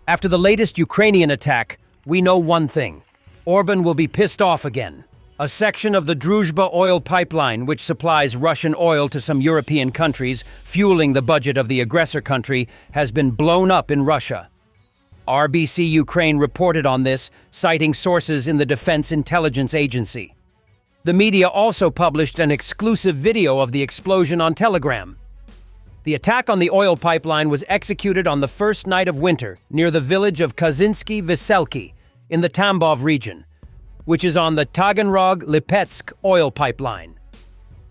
After the latest Ukrainian attack, we know one thing. Orban will be pissed off again. A section of the Druzhba oil pipeline, which supplies Russian oil to some European countries, fueling the budget of the aggressor country, has been blown up in Russia. RBC Ukraine reported on this, citing sources in the Defense Intelligence Agency. The media also published an exclusive video of the explosion on Telegram. The attack on the oil pipeline was executed on the first night of winter near the village of Kazynsky-Veselki in the Tambov region, which is on the Taganrog-Lipetsk oil pipeline.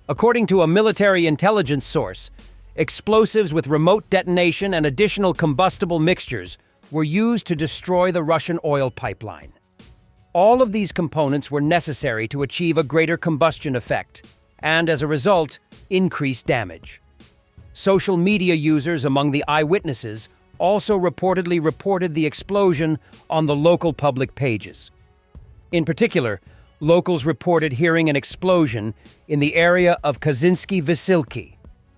According to a military intelligence source, explosives with remote detonation and additional combustible mixtures were used to destroy the Russian oil pipeline. All of these components were necessary to achieve a greater combustion effect, and as a result, increased damage. Social media users among the eyewitnesses also reportedly reported the explosion on the local public pages. In particular, locals reported hearing an explosion in the area of Kazynsky-Veselki,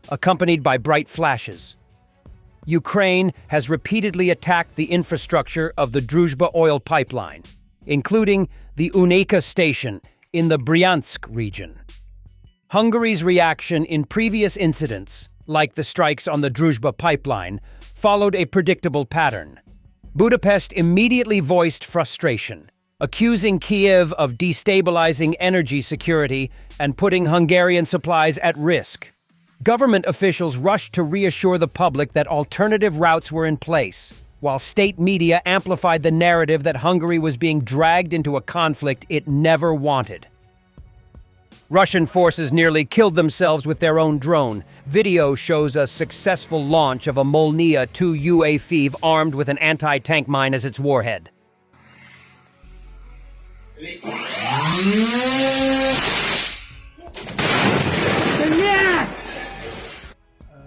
accompanied by bright flashes. Ukraine has repeatedly attacked the infrastructure of the Druzhba oil pipeline, including the Uneka station in the Bryansk region. Hungary's reaction in previous incidents, like the strikes on the Druzhba pipeline, followed a predictable pattern. Budapest immediately voiced frustration, accusing Kiev of destabilizing energy security and putting Hungarian supplies at risk. Government officials rushed to reassure the public that alternative routes were in place, while state media amplified the narrative that Hungary was being dragged into a conflict it never wanted. Russian forces nearly killed themselves with their own drone. Video shows a successful launch of a Molnia-2 UAV armed with an anti-tank mine as its warhead.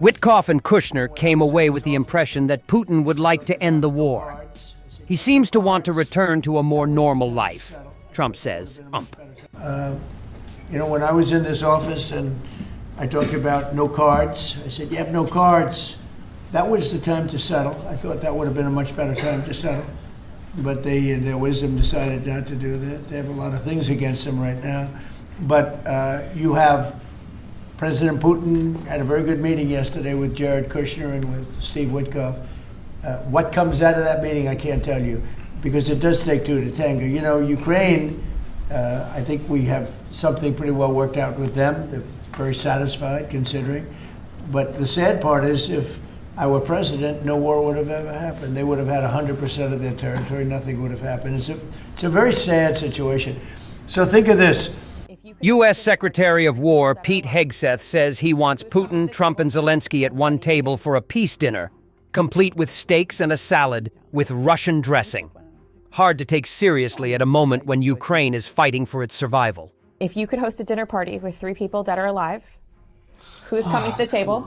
Witkoff and Kushner came away with the impression that Putin would like to end the war. He seems to want to return to a more normal life, Trump says. You know, when I was in this office and I talked about no cards, I said, you have no cards. That was the time to settle. I thought that would have been a much better time to settle. But they, in their wisdom, decided not to do that. They have a lot of things against them right now. But you have President Putin had a very good meeting yesterday with Jared Kushner and with Steve Witkoff. What comes out of that meeting, I can't tell you, because it does take two to tango. You know, Ukraine, I think we have something pretty well worked out with them. They're very satisfied, considering. But the sad part is, if I were president, no war would have ever happened. They would have had 100% of their territory. Nothing would have happened. It's a very sad situation. So think of this. U.S. Secretary of War Pete Hegseth says he wants Putin, Trump, and Zelensky at one table for a peace dinner, complete with steaks and a salad with Russian dressing. Hard to take seriously at a moment when Ukraine is fighting for its survival. If you could host a dinner party with 3 people dead or alive, who's coming to the table,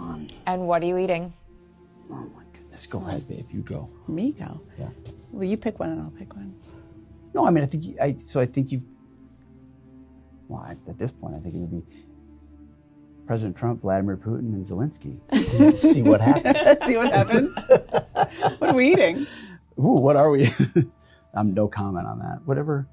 and what are you eating? Oh my goodness, go ahead, babe, you go. Me go? Yeah. Well, you pick one and I'll pick one. No, I mean, I think you've, well, at this point, I think it would be President Trump, Vladimir Putin, and Zelensky. See what happens. See what happens? What are we eating? Ooh, what are we? No comment on that. Whatever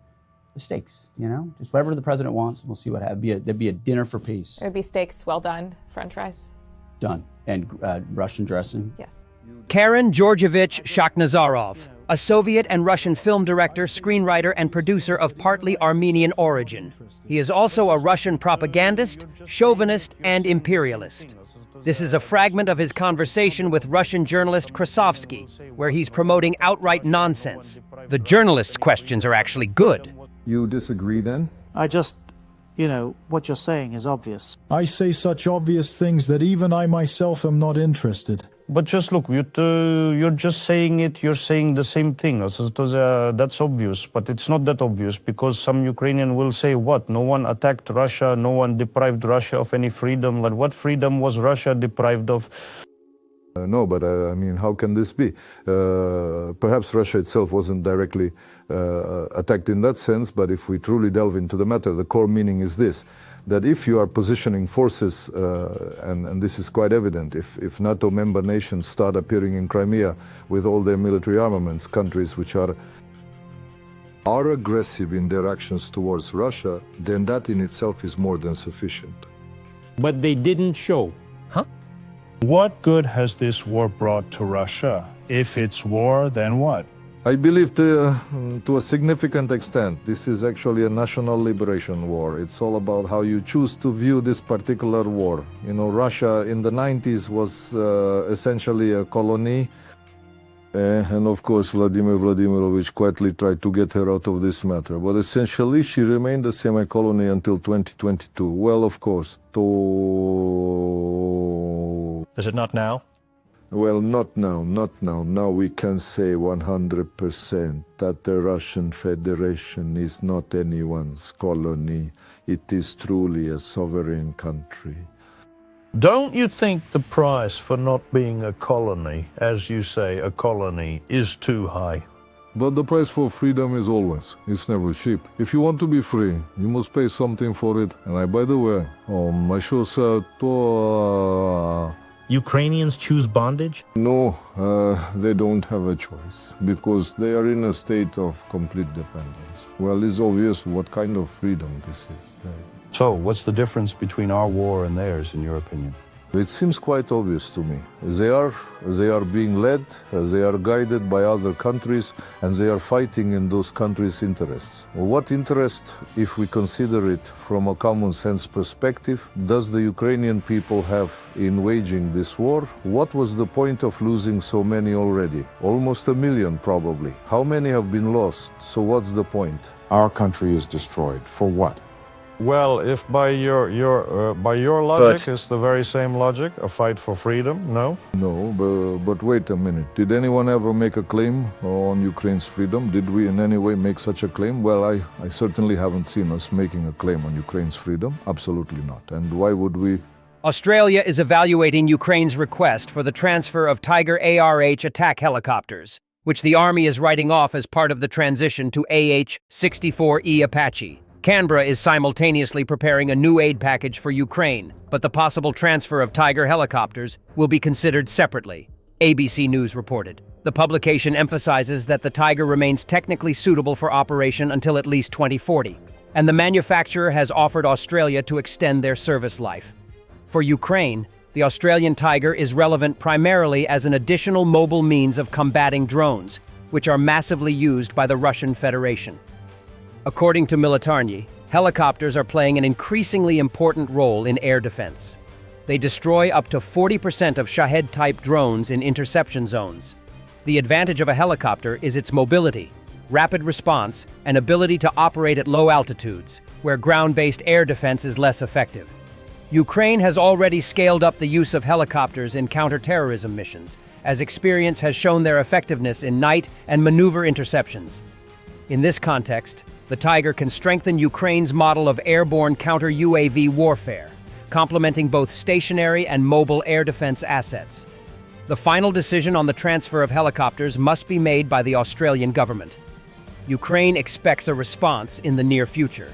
the steaks, you know? Just whatever the president wants, we'll see what happens. There'd be a dinner for peace. It would be steaks, well done, French fries. Done. And Russian dressing. Yes. Karen Georgievich Shakhnazarov, a Soviet and Russian film director, screenwriter, and producer of partly Armenian origin. He is also a Russian propagandist, chauvinist, and imperialist. This is a fragment of his conversation with Russian journalist Krasovsky, where he's promoting outright nonsense. The journalist's questions are actually good. You disagree then? I just, what you're saying is obvious. I say such obvious things that even I myself am not interested. But just look, you're just saying it, you're saying the same thing. That's obvious, but it's not that obvious, because some Ukrainian will say, what? No one attacked Russia, no one deprived Russia of any freedom. Like, what freedom was Russia deprived of? No, but I mean, how can this be? Perhaps Russia itself wasn't directly attacked in that sense, but if we truly delve into the matter, the core meaning is this, that if you are positioning forces, and this is quite evident, if NATO member nations start appearing in Crimea with all their military armaments, countries which are aggressive in their actions towards Russia, then that in itself is more than sufficient. But they didn't show. What good has this war brought to Russia? If it's war, then what? I believe to a significant extent, this is actually a national liberation war. It's all about how you choose to view this particular war. You know, Russia in the 90s was essentially a colony. And of course, Vladimir Vladimirovich quietly tried to get her out of this matter. But essentially, she remained a semi-colony until 2022. Well, of course. Is it not now? Well, not now, not now. Now we can say 100% that the Russian Federation is not anyone's colony. It is truly a sovereign country. Don't you think the price for not being a colony, as you say, a colony, is too high? But the price for freedom is always, it's never cheap. If you want to be free, you must pay something for it. And by the way, Ukrainians choose bondage? No, they don't have a choice, because they are in a state of complete dependence. Well, it's obvious what kind of freedom this is. So, what's the difference between our war and theirs, in your opinion? It seems quite obvious to me. They are being led, they are guided by other countries, and they are fighting in those countries' interests. What interest, if we consider it from a common sense perspective, does the Ukrainian people have in waging this war? What was the point of losing so many already? Almost 1 million, probably. How many have been lost? So what's the point? Our country is destroyed. For what? Well, if by your logic, it's the very same logic, a fight for freedom, no? No, but wait a minute. Did anyone ever make a claim on Ukraine's freedom? Did we in any way make such a claim? Well, I certainly haven't seen us making a claim on Ukraine's freedom. Absolutely not. And why would we? Australia is evaluating Ukraine's request for the transfer of Tiger ARH attack helicopters, which the Army is writing off as part of the transition to AH-64E Apache. Canberra is simultaneously preparing a new aid package for Ukraine, but the possible transfer of Tiger helicopters will be considered separately, ABC News reported. The publication emphasizes that the Tiger remains technically suitable for operation until at least 2040, and the manufacturer has offered Australia to extend their service life. For Ukraine, the Australian Tiger is relevant primarily as an additional mobile means of combating drones, which are massively used by the Russian Federation. According to Militarny, helicopters are playing an increasingly important role in air defense. They destroy up to 40% of Shahed-type drones in interception zones. The advantage of a helicopter is its mobility, rapid response, and ability to operate at low altitudes, where ground-based air defense is less effective. Ukraine has already scaled up the use of helicopters in counter-terrorism missions, as experience has shown their effectiveness in night and maneuver interceptions. In this context, the Tiger can strengthen Ukraine's model of airborne counter-UAV warfare, complementing both stationary and mobile air defense assets. The final decision on the transfer of helicopters must be made by the Australian government. Ukraine expects a response in the near future.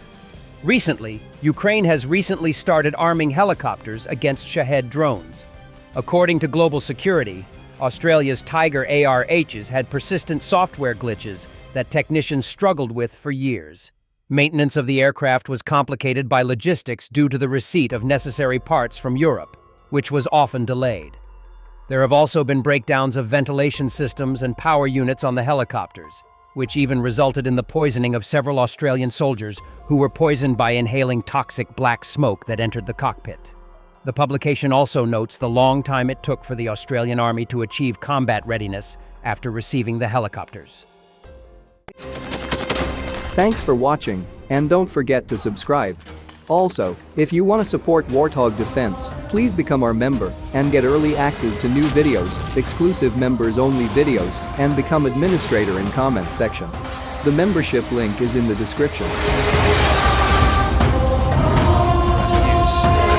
Recently, Ukraine has started arming helicopters against Shahed drones. According to Global Security, Australia's Tiger ARHs had persistent software glitches that technicians struggled with for years. Maintenance of the aircraft was complicated by logistics due to the receipt of necessary parts from Europe, which was often delayed. There have also been breakdowns of ventilation systems and power units on the helicopters, which even resulted in the poisoning of several Australian soldiers who were poisoned by inhaling toxic black smoke that entered the cockpit. The publication also notes the long time it took for the Australian Army to achieve combat readiness after receiving the helicopters. Thanks for watching, and don't forget to subscribe. Also, if you want to support Warthog Defense, please become our member and get early access to new videos, exclusive members-only videos, and become administrator in comment section. The membership link is in the description.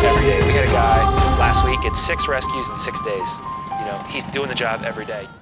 Every day. We had a guy last week, it's 6 rescues in 6 days. you know, he's doing the job every day.